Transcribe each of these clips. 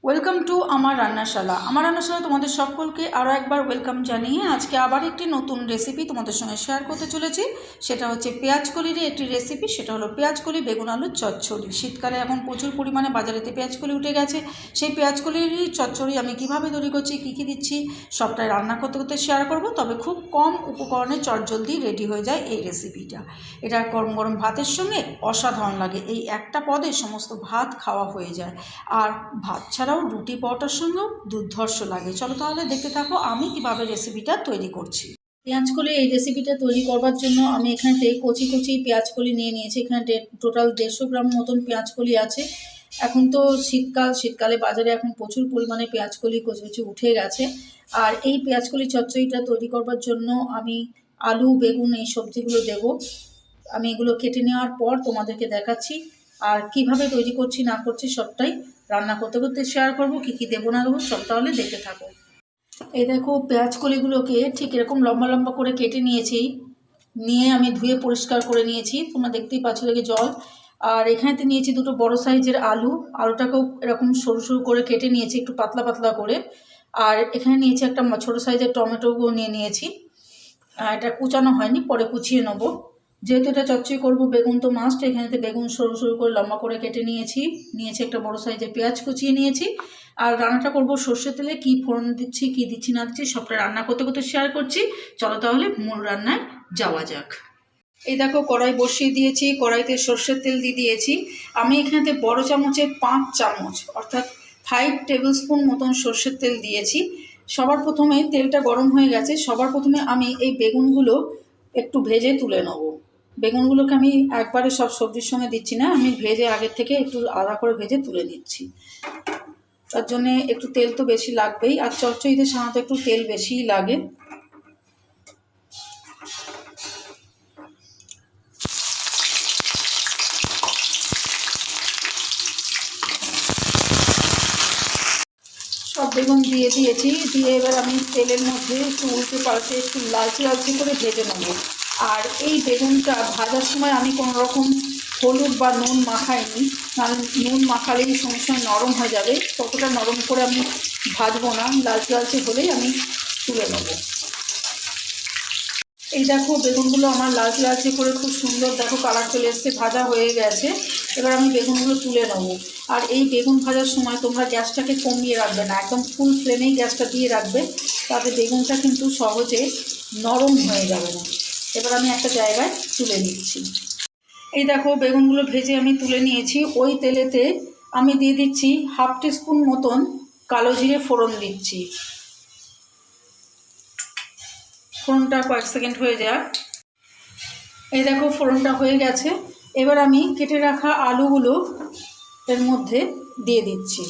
Welcome to আমার রান্নাশালা। আমার রান্নাশালা তোমাদের সকলকে আরও একবার ওয়েলকাম জানিয়ে আজকে আবার একটি নতুন রেসিপি তোমাদের সঙ্গে শেয়ার করতে চলেছি। সেটা হচ্ছে পেঁয়াজকলির একটি রেসিপি। সেটা হলো পেঁয়াজকলি বেগুন আলুর চচ্চড়ি। শীতকালে এখন প্রচুর পরিমাণে বাজারেতে পেঁয়াজকলি উঠে গেছে। সেই পেঁয়াজকলিরই চচ্চড়ি আমি কিভাবে তৈরি করছি, কী কী দিচ্ছি, সবটাই রান্না করতে করতে শেয়ার করব। তবে খুব কম উপকরণে চটজলদি রেডি হয়ে যায় এই রেসিপিটা। এটা গরম গরম ভাতের সঙ্গে অসাধারণ লাগে। এই একটা পদে সমস্ত ভাত খাওয়া হয়ে যায়, আর ভাত ছাড়াও রুটি পরোটার সঙ্গেও দুর্ধর্ষ লাগে। চলো তাহলে দেখতে থাকো আমি কিভাবে রেসিপিটা তৈরি করছি। পেঁয়াজকলি এই রেসিপিটা তৈরি করবার জন্য আমি এখানে কচি কচি পেঁয়াজকলি নিয়ে নিয়েছি। এখানে টোটাল 150 গ্রাম মতন পেঁয়াজকলি আছে। এখন তো শীতকালে বাজারে এখন প্রচুর পরিমাণে পেঁয়াজকলি কচি কচি উঠে গেছে। আর এই পেঁয়াজকলি চচ্চড়িটা তৈরি করবার জন্য আমি আলু বেগুন এই সবজিগুলো দেব। আমি এগুলো কেটে নেওয়ার পর তোমাদেরকে দেখাচ্ছি, আর কিভাবে তৈরি করছি না করছি সবটাই রান্না করতে করতে শেয়ার করবো। কী কী দেবো না দেবো সব তাহলে দেখতে থাকো। এই দেখো পেঁয়াজকলিগুলোকে ঠিক এরকম লম্বা লম্বা করে কেটে নিয়েছি, নিয়ে আমি ধুয়ে পরিষ্কার করে নিয়েছি। তোমরা দেখতেই পাচ্ছ দেখে জল। আর এখানেতে নিয়েছি দুটো বড় সাইজের আলুটাকেও এরকম সরু সরু করে কেটে নিয়েছি, একটু পাতলা পাতলা করে। আর এখানে নিয়েছি একটা ছোটো সাইজের টমেটোও নিয়েছি। এটা কুচানো হয়নি, পরে কুচিয়ে নেবো। যেহেতু এটা চচ্চড়ি করবো, বেগুন তো মাস্ট। এখানেতে বেগুন সরু সরু করে লম্বা করে কেটে নিয়েছি একটা বড় সাইজের পেঁয়াজ কুচিয়ে নিয়েছি। আর রান্নাটা করব সর্ষের তেলে। কী ফোড়ন দিচ্ছি কী দিচ্ছি না দিচ্ছি সবটা রান্না করতে করতে শেয়ার করছি। চলো তাহলে মূল রান্নায় যাওয়া যাক। এই দেখো কড়াই বসিয়ে দিয়েছি, কড়াইতে সর্ষের তেল দিয়ে দিয়েছি। আমি এখানেতে বড় চামচে 5 চামচ অর্থাৎ 5 টেবিলস্পুন মতন সর্ষের তেল দিয়েছি। সবার প্রথমে তেলটা গরম হয়ে গেছে। সবার প্রথমে আমি এই বেগুনগুলো একটু ভেজে তুলে নেব। বেগুনগুলোকে আমি একবারে সব সবজির সঙ্গে দিচ্ছি না, আমি ভেজে আগের থেকে একটু আলাদা করে ভেজে তুলে নিচ্ছি। তার জন্যে একটু তেল তো বেশি লাগবেই, আর চচ্চড়িতে সাধারণত একটু তেল বেশিই লাগে। সব বেগুন দিয়ে দিয়েছি, দিয়ে এবার আমি তেলের মধ্যে একটু উল্টে পাল্টে একটু লালচে লালচে করে ভেজে নেব। আর এই বেগুনটা ভাজার সময় আমি কোনো রকম হলুদ বা নুন মাখাইনি, কারণ নুন মাখালেই সঙ্গে সঙ্গে নরম হয়ে যাবে। ততটা নরম করে আমি ভাজবো না, লালচে লালচে হলেই আমি তুলে নেব। এই দেখো বেগুনগুলো আমার লালচে লালচে করে খুব সুন্দর দেখো কালার চলে এসছে, ভাজা হয়ে গেছে। এবার আমি বেগুনগুলো তুলে নেব। আর এই বেগুন ভাজার সময় তোমরা গ্যাসটাকে কমিয়ে রাখবে না, একদম ফুল ফ্লেমেই গ্যাসটা দিয়ে রাখবে, তাতে বেগুনটা কিন্তু সহজে নরম হয়ে যাবে না। এবার আমি একটা জায়গায় তুলে নিচ্ছি। এই দেখো বেগুনগুলো ভেজে আমি তুলে নিয়েছি। ওই তেলেতে আমি দিয়ে দিচ্ছি 1/2 টিস্পুন মতন কালো জিরে ফোড়ন দিচ্ছি। ফোড়নটা কয়েক সেকেন্ড হয়ে যায়। এই দেখো ফোড়নটা হয়ে গেছে। এবার আমি কেটে রাখা আলুগুলো এর মধ্যে দিয়ে দিচ্ছি।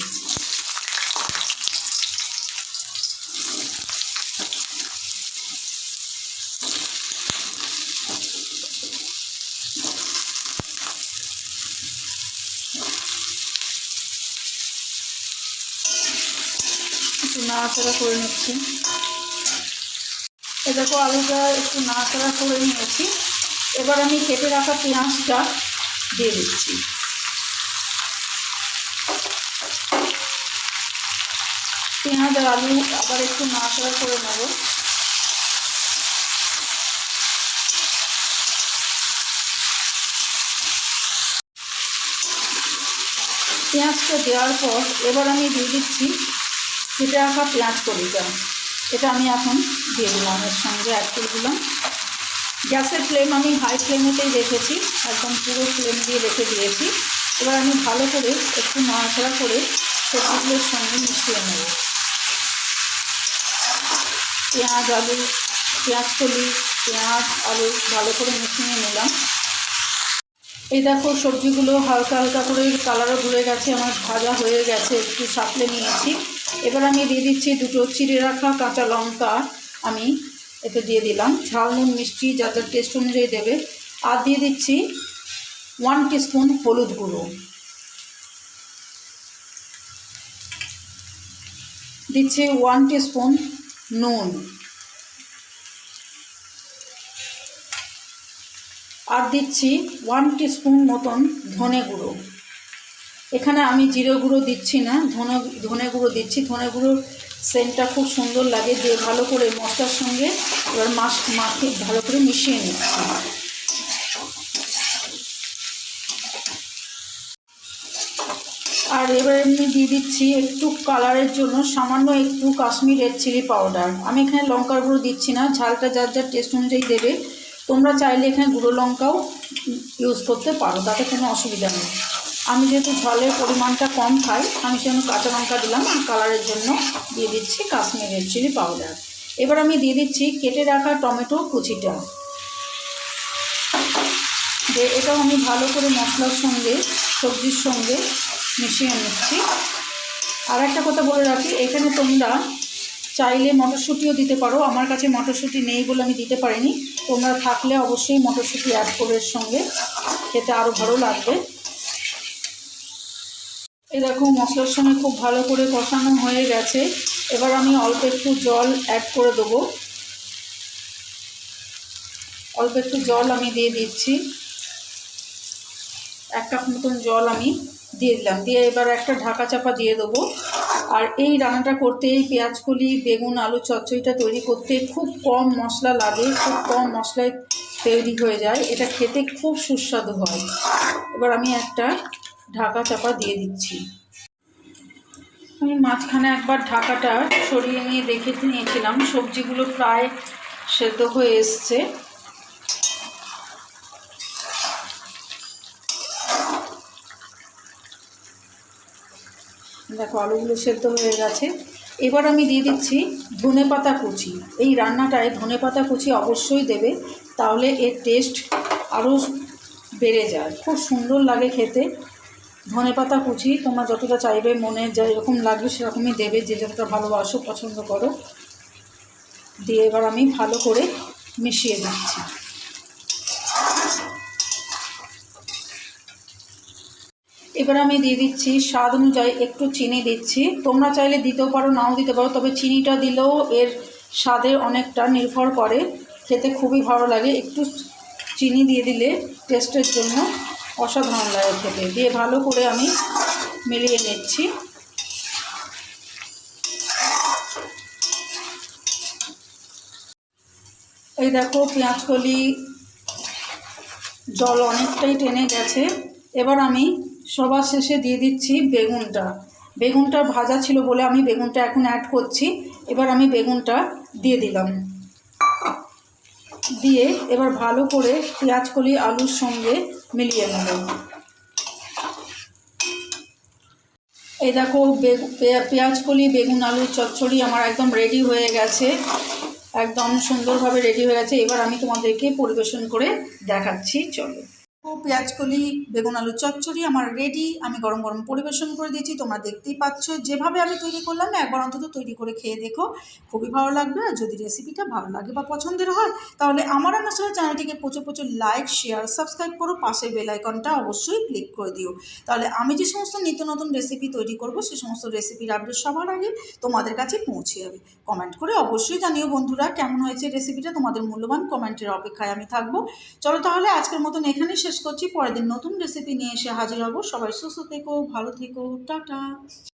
একটু নাড়াচাড়া করে নিচ্ছি। এ দেখো আলুটা একটু নাড়াচাড়া করে নিয়েছি। এবার আমি কেটে রাখা পেঁয়াজটা দিয়ে দিচ্ছি। পেঁয়াজ আর আলু আবার একটু নাড়াচাড়া করে নেব। পেঁয়াজটা দেওয়ার পর এবার আমি দিয়ে দিচ্ছি কেটে রাখা পেঁয়াজকলিটা। এটা আমি এখন দিয়ে দিলাম, এর সঙ্গে অ্যাড করে দিলাম। গ্যাসের ফ্লেম আমি হাই ফ্লেমেতেই রেখেছি, একদম পুরো ফ্লেম দিয়ে রেখে দিয়েছি। এবার আমি ভালো করে একটু নাড়াচাড়া করে সবজিগুলোর সঙ্গে মিশিয়ে নেব। পেঁয়াজকলি পেঁয়াজ আলু ভালো করে মিশিয়ে নিলাম। এই দেখো সবজিগুলো হালকা হালকা করে কালারও ঘুরে গেছে, আমার ভাজা হয়ে গেছে, একটু সাঁতলে নিয়েছি। এবার আমি দিয়ে দিচ্ছি দুটো চিড়ে রাখা কাঁচা লঙ্কা, আমি এতে দিয়ে দিলাম। ঝাল নুন মিষ্টি যার যার টেস্ট অনুযায়ী দেবে। আর দিয়ে দিচ্ছি 1 টিস্পুন হলুদ গুঁড়ো, দিচ্ছি 1 টিস্পুন নুন, আর দিচ্ছি 1 টিস্পুন মতন ধনে গুঁড়ো। এখানে আমি জিরে গুঁড়ো দিচ্ছি না, ধনে গুঁড়ো দিচ্ছি। ধনে গুঁড়োর সেন্টটা খুব সুন্দর লাগে। দিয়ে ভালো করে মশলার সঙ্গে এবার মাখিয়ে ভালো করে মিশিয়ে নিচ্ছি। আর এবার এমনি দিয়ে দিচ্ছি একটু কালারের জন্য সামান্য একটু কাশ্মীর রেড চিলি পাউডার। আমি এখানে লঙ্কার গুঁড়ো দিচ্ছি না, ঝালটা যার যার টেস্ট অনুযায়ী দেবে। তোমরা চাইলে এখানে গুঁড়ো লঙ্কাও ইউজ করতে পারো, তাতে কোনো অসুবিধা নেই। আমি যেহেতু ঝালের পরিমাণটা কম খাই, আমি সেজন্য কাঁচা লঙ্কা দিলাম। আর কালারের জন্য দিয়ে দিচ্ছি কাশ্মীর রেড চিলি পাউডার। এবার আমি দিয়ে দিচ্ছি কেটে রাখা টমেটো কুচিটা। যে এটাও আমি ভালো করে মশলার সঙ্গে সবজির সঙ্গে মিশিয়ে নিচ্ছি। আর একটা কথা বলে রাখি, এখানে তোমরা চাইলে মটরশুঁটিও দিতে পারো। আমার কাছে মটরশুঁটি নেই বলে আমি দিতে পারিনি। তোমরা থাকলে অবশ্যই মটরশুঁটি অ্যাড করে এর সঙ্গে, খেতে আরও ভালো লাগবে। এই দেখো মশলার সঙ্গে খুব ভালো করে কষানো হয়ে গেছে। এবার আমি অল্প একটু জল অ্যাড করে দেবো। অল্প একটু জল আমি দিয়ে দিচ্ছি, 1 কাপ মতন জল আমি দিয়ে দিলাম। দিয়ে এবার একটা ঢাকা চাপা দিয়ে দেবো। আর এই রান্নাটা করতে, এই পেঁয়াজকলি বেগুন আলু চচ্চড়িটা তৈরি করতে খুব কম মশলা লাগে, খুব কম মশলায় তৈরি হয়ে যায়। এটা খেতে খুব সুস্বাদু হয়। এবার আমি একটা ঢাকা চাপা দিয়ে দিচ্ছি। আমি মাঝখানে একবার ঢাকাটা সরিয়ে নিয়ে দেখে নিয়েছিলাম, সবজিগুলো প্রায় সেদ্ধ হয়ে এসছে। দেখো আলুগুলো সেদ্ধ হয়ে গেছে। এবার আমি দিয়ে দিচ্ছি ধনেপাতা কুচি। এই রান্নাটায় ধনেপাতা কুচি অবশ্যই দেবে, তাহলে এর টেস্ট আরও বেড়ে যায়, খুব সুন্দর লাগে খেতে। ধনেপাতা কুচি তোমরা যতটা চাইবে, মনে যেরকম লাগবে সেরকমই দেবে, যে যতটা ভালোবাসো পছন্দ করো। দিয়ে এবার আমি ভালো করে মিশিয়ে দিচ্ছি। এবার আমি দিয়ে দিচ্ছি স্বাদ অনুযায়ী একটু চিনি দিচ্ছি। তোমরা চাইলে দিতেও পারো, নাও দিতে পারো, তবে চিনিটা দিলেও এর স্বাদের অনেকটা নির্ভর করে, খেতে খুবই ভালো লাগে। একটু চিনি দিয়ে দিলে টেস্টের জন্য অসাধারণ লাগে খেতে। দিয়ে ভালো করে আমি মিলিয়ে নিচ্ছি। এই দেখো পেঁয়াজকলি জল অনেকটাই টেনে গেছে। এবার আমি সবার শেষে দিয়ে দিচ্ছি বেগুনটা। বেগুনটা ভাজা ছিল বলে আমি বেগুনটা এখন অ্যাড করছি। এবার আমি বেগুনটা দিয়ে দিলাম। দিয়ে এবার ভালো করে পেঁয়াজকলি আলুর সঙ্গে মিলিয়ে নেব। এই দেখো পেঁয়াজকলি বেগুন আলুর চচ্চড়ি আমার একদম রেডি হয়ে গেছে, একদম সুন্দরভাবে রেডি হয়ে গেছে। এবার আমি তোমাদেরকে পরিবেশন করে দেখাচ্ছি, চলো। পেঁয়াজকলি বেগুন আলু চচ্চড়ি আমার রেডি। আমি গরম গরম পরিবেশন করে দিয়েছি। তোমরা দেখতেই পাচ্ছ যেভাবে আমি তৈরি করলাম, একবার অন্তত তৈরি করে খেয়ে দেখো, খুবই ভালো লাগবে। আর যদি রেসিপিটা ভালো লাগে বা পছন্দের হয়, তাহলে আমার রান্নাশালা চ্যানেলটিকে প্রচুর প্রচুর লাইক শেয়ার সাবস্ক্রাইব করো। পাশের বেল আইকনটা অবশ্যই ক্লিক করে দিও, তাহলে আমি যে সমস্ত নিত্য নতুন রেসিপি তৈরি করব, সে সমস্ত রেসিপির আপডেট সবার আগে তোমাদের কাছে পৌঁছে যাবে। কমেন্ট করে অবশ্যই জানিও বন্ধুরা কেমন হয়েছে রেসিপিটা। তোমাদের মূল্যবান কমেন্টের অপেক্ষায় আমি থাকবো। চলো তাহলে আজকের মতন এখানেই শেষ করছি। পরের দিন নতুন রেসিপি নিয়ে এসে হাজির হব। সবাই সুস্থ থেকো, ভালো থেকো, টাটা।